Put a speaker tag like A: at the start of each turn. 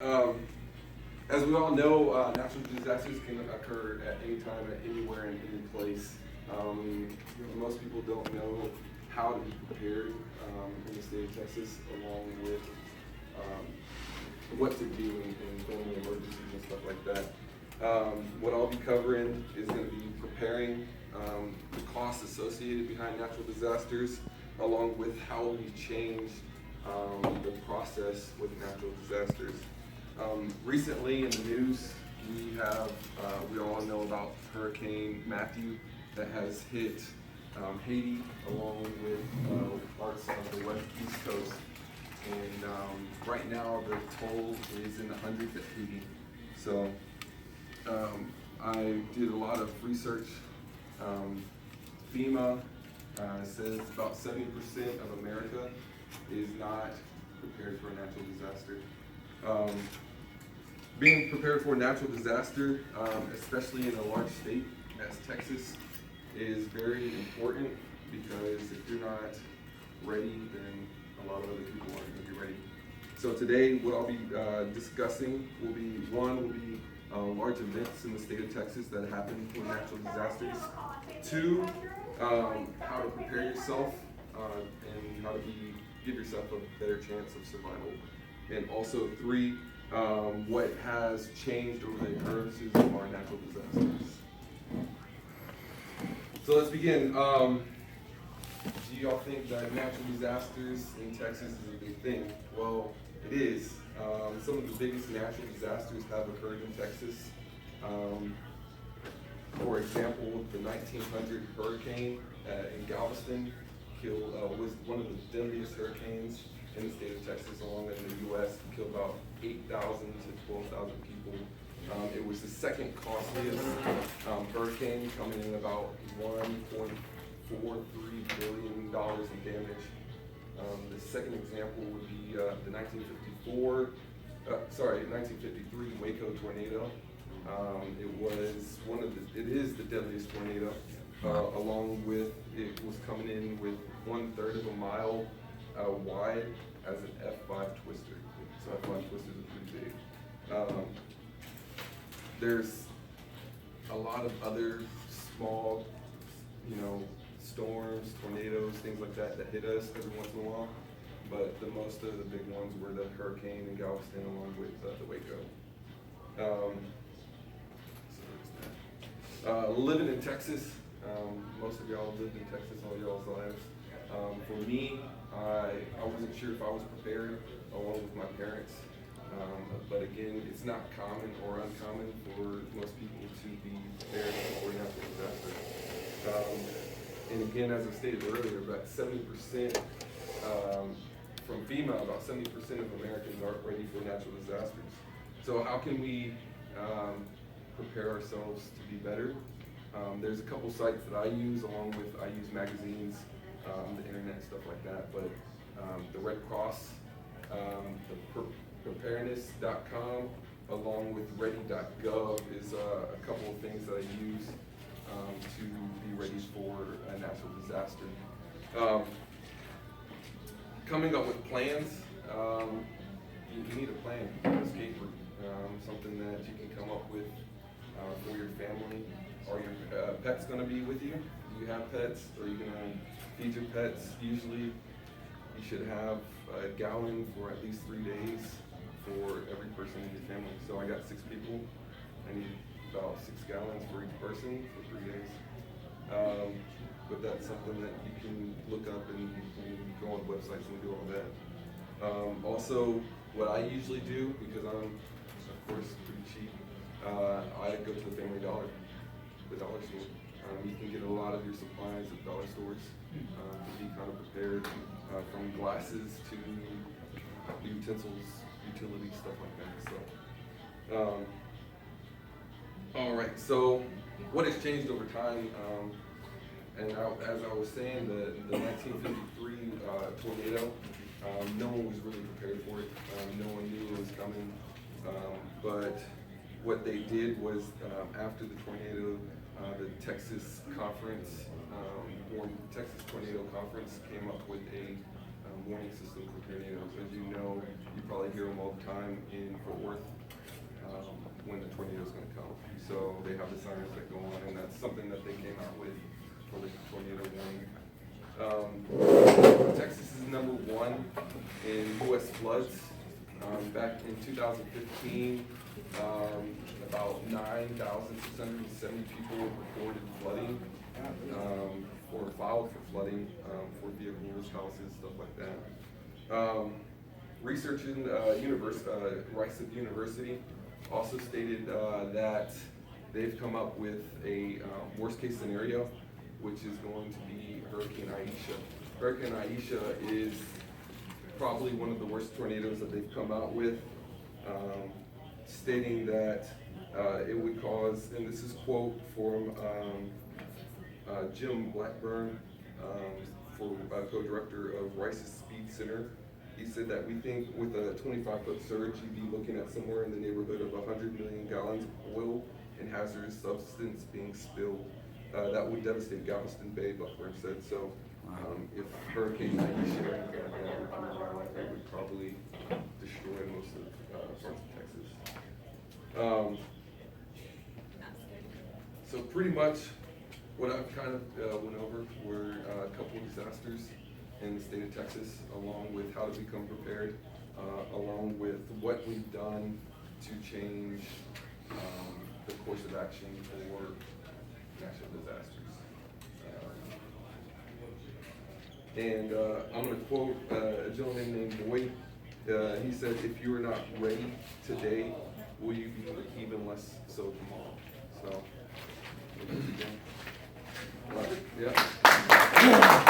A: Um, as we all know, natural disasters can occur at any time, at anywhere, in any place. Most people don't know how to be prepared in the state of Texas, along with what to do in family emergencies and stuff like that. What I'll be covering is going to be preparing the costs associated behind natural disasters, along with how we change the process with natural disasters. Recently in the news, we all know about Hurricane Matthew that has hit Haiti along with parts of the west east coast. And right now the toll is in the hundreds at Haiti. So I did a lot of research. FEMA says about 70% of America is not prepared for a natural disaster. Being prepared for a natural disaster, especially in a large state as Texas, is very important because if you're not ready, then a lot of other people aren't going to be ready. So today, what I'll be discussing will be large events in the state of Texas that happen for natural disasters. Two, how to prepare yourself and how to give yourself a better chance of survival. And also three, what has changed over the occurrences of our natural disasters. So let's begin. Do y'all think that natural disasters in Texas is a big thing? Well, it is. Some of the biggest natural disasters have occurred in Texas. For example, the 1900 hurricane in Galveston was one of the deadliest hurricanes in the state of Texas, along in the U.S. Killed about 8,000 to 12,000 people. It was the second costliest hurricane, coming in about $1.43 billion in damage. The second example would be the 1953 Waco tornado. It is the deadliest tornado. Along with, it was coming in with 1/3 of a mile wide as an F5 twister. So F5 twisters are pretty big. There's a lot of other small, storms, tornadoes, things like that hit us every once in a while. But the most of the big ones were the hurricane in Galveston, along with the Waco. Living in Texas, most of y'all lived in Texas all y'all's lives. For me, I wasn't sure if I was prepared, along with my parents. But again, it's not common or uncommon for most people to be prepared for a natural disaster. And again, as I stated earlier, about 70% from FEMA, about 70% of Americans aren't ready for natural disasters. So how can we prepare ourselves to be better? There's a couple sites that I use, I use magazines, the internet, stuff like that. But the Red Cross, the preparedness.com, along with ready.gov is a couple of things that I use to be ready for a natural disaster. Coming up with plans, you need a plan, an escape route, something that you can come up with for your family. Are your pets going to be with you? Do you have pets? Are you going to feed your pets? Usually you should have a gallon for at least 3 days for every person in your family. So I got 6 people. I need about 6 gallons for each person for 3 days. But that's something that you can look up and go on websites and do all that. Also, what I usually do, because I'm, of course, pretty cheap, I go to the Family Dollar, the dollar store. You can get a lot of your supplies at dollar stores to be kind of prepared, from glasses to utensils, utilities, stuff like that. So, all right. So, what has changed over time? As I was saying, the 1953 tornado, no one was really prepared for it. No one knew it was coming. But what they did was, after the tornado, the Texas Conference, or Texas Tornado Conference, came up with warning system for tornadoes. As you know, you probably hear them all the time in Fort Worth when the tornado is going to come. So they have the sirens that go on, and that's something that they came out with for the tornado warning. Texas is number 1 in U.S. floods. Back in 2015, about 9,670 people reported flooding, or filed for flooding, for vehicles, houses, stuff like that. Research in Rice University also stated that they've come up with a worst case scenario, which is going to be Hurricane Aisha. Hurricane Aisha is probably one of the worst tornadoes that they've come out with, stating that it would cause, and this is quote from Jim Blackburn, co-director of Rice's Speed Center. He said that we think with a 25-foot surge, you'd be looking at somewhere in the neighborhood of 100 million gallons of oil and hazardous substance being spilled. That would devastate Galveston Bay, Blackburn said. So if Hurricane Aisha would come around, it would probably destroy most of parts of Texas. So pretty much what I've kind of went over were a couple of disasters in the state of Texas, along with how to become prepared, along with what we've done to change the course of action for natural disasters. And I'm going to quote a gentleman named Boyd. He said, "If you are not ready today, will you be even less so tomorrow?" So, yeah.